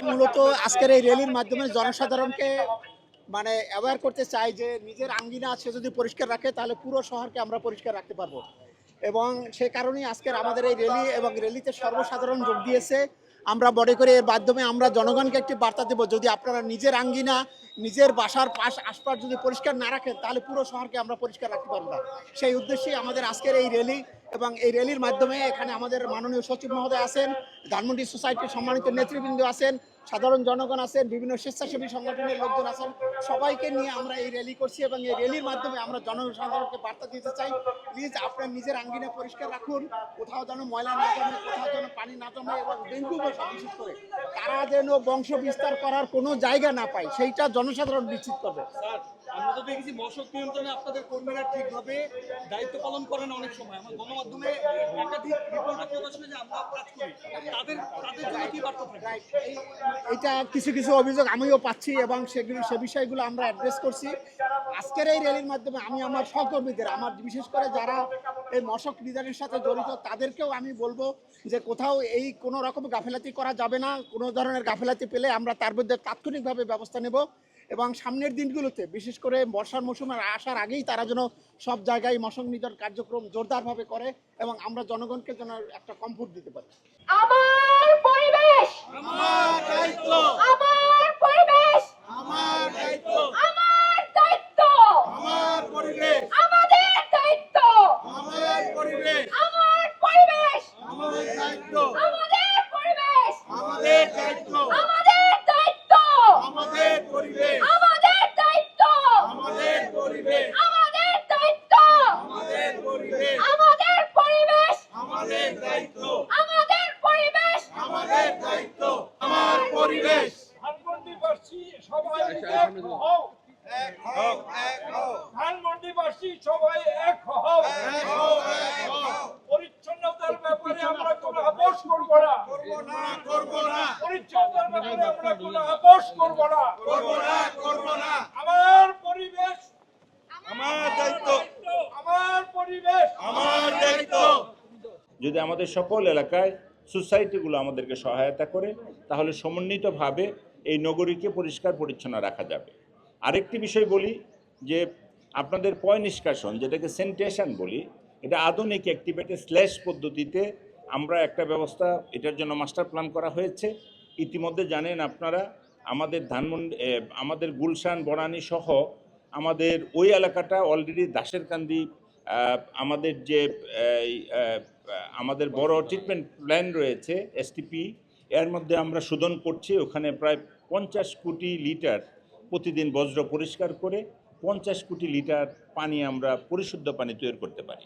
মূলত আজকের এই র্যালির মাধ্যমে জনসাধারণকে মানে অ্যাওয়্যার করতে চাই যে নিজের আঙ্গিনা সে যদি পরিষ্কার রাখে তাহলে পুরো শহরকে আমরা পরিষ্কার রাখতে পারবো। এবং সে কারণেই আজকের আমাদের এই র্যালি এবং র্যালিতে সর্বসাধারণ যোগ দিয়েছে। আমরা মনে করি এর মাধ্যমে আমরা জনগণকে একটি বার্তা দেব, যদি আপনারা নিজের আঙ্গিনা নিজের বাসার আশপাশ যদি পরিষ্কার না রাখেন তাহলে পুরো শহরকে আমরা পরিষ্কার রাখতে পারবো না। সেই উদ্দেশ্যেই আমাদের আজকের এই র্যালি এবং এই র্যালির মাধ্যমে এখানে আমাদের মাননীয় সচিব মহোদয় আছেন, ধানমন্ডি সোসাইটির সম্মানিত নেতৃবৃন্দ আছেন, সাধারণ জনগণ আছেন, বিভিন্ন স্বেচ্ছাসেবী সংগঠনের লোকজন আছেন, সবাইকে নিয়ে আমরা এই র্যালি করছি এবং এই র্যালির মাধ্যমে আমরা জনসাধারণকে বার্তা দিতে চাই, প্লিজ আপনার নিজের আঙ্গিনা পরিষ্কার রাখুন, কোথাও যেন ময়লা না জমে, কোথাও যেন পানি না জমে এবং ডেঙ্গু মশা বিশেষ করে তারা যেন বংশ বিস্তার করার কোনো জায়গা না পায় সেইটা জনসাধারণ নিশ্চিত করবে। আমরা তো দেখেছি মশক নিয়ন্ত্রণে আপনাদের কর্মীরা ঠিকভাবে দায়িত্ব পালন করেন। অনেক সময় আমার গণমাধ্যমে একাধিক রিপোর্ট প্রকাশ হয়েছে যে আমরা কাজ করি, তাদের জন্য কি বার্তা থাকে? এটা কিছু কিছু অভিযোগ আমিও পাচ্ছি এবং সে বিষয়গুলো আমরা অ্যাড্রেস করছি। আজকের এই র্যালির মাধ্যমে আমি আমার সহকর্মীদের, আমার বিশেষ করে যারা এই মশক নিধনের সাথে জড়িত তাদেরকেও আমি বলবো যে কোথাও এই কোনো রকম গাফেলাতি করা যাবে না। কোনো ধরনের গাফেলাতি পেলে আমরা তার বিরুদ্ধে তাৎক্ষণিকভাবে ব্যবস্থা নেব এবং সামনের দিনগুলোতে বিশেষ করে বর্ষার মৌসুমের আসার আগেই তারা যেন সব জায়গায় মশক নিধন কার্যক্রম জোরদারভাবে করে এবং আমরা জনগণকে যেন একটা কমফোর্ট দিতে পারি। আমার পরিবেশ আমার দায়িত্ব, আমার পরিবেশ আমার দায়িত্ব, আমার দায়িত্ব আমার পরিবেশ, আমাদের দায়িত্ব আমার পরিবেশ, আমার পরিবেশ আমার দায়িত্ব, আমাদের পরিবেশ আমাদের দায়িত্ব, আমাদের দায়িত্ব আমাদের পরিবেশ, আমাদের দায়িত্ব আমাদের পরিবেশ, আমাদের দায়িত্ব আমাদের পরিবেশ, আমাদের পরিবেশ আমাদের দায়িত্ব, আমাদের পরিবেশ আমাদের দায়িত্ব, আমার পরিবেশ। ধানমন্ডিবাসী সবাই এক হও, এক হও, এক হও, ধানমন্ডিবাসী সবাই এক হও। এক হও, এক হও। পরিচ্ছন্নতার ব্যাপারে আমরা কোনো আপোষ করব না, করব না, করব না, পরিচ্ছন্নতার ব্যাপারে আমরা কোনো আপোষ করব না। করব না, করব না। আমার পরিবেশ আমার দায়িত্ব, আমার পরিবেশ আমার দায়িত্ব। যদি আমাদের সকল এলাকায় সোসাইটিগুলো আমাদেরকে সহায়তা করে তাহলে সমন্বিতভাবে এই নগরীকে পরিষ্কার পরিচ্ছন্ন রাখা যাবে। আরেকটি বিষয় বলি যে আপনাদের পয় নিষ্কাশন, যেটাকে স্যানিটেশন বলি, এটা আধুনিক অ্যাক্টিভেটেড স্ল্যাশ পদ্ধতিতে আমরা একটা ব্যবস্থা এটার জন্য মাস্টার প্ল্যান করা হয়েছে। ইতিমধ্যে জানেন আপনারা আমাদের আমাদের গুলশান বনানী সহ আমাদের ওই এলাকাটা অলরেডি দাসেরকান্দি আমাদের যে আমাদের বড় ট্রিটমেন্ট প্ল্যান রয়েছে এসটিপি, এর মধ্যে আমরা শোধন করছি। ওখানে প্রায় 50 কোটি লিটার প্রতিদিন বজ্র পরিষ্কার করে 50 কোটি লিটার পানি আমরা পরিশুদ্ধ পানি তৈরি করতে পারি।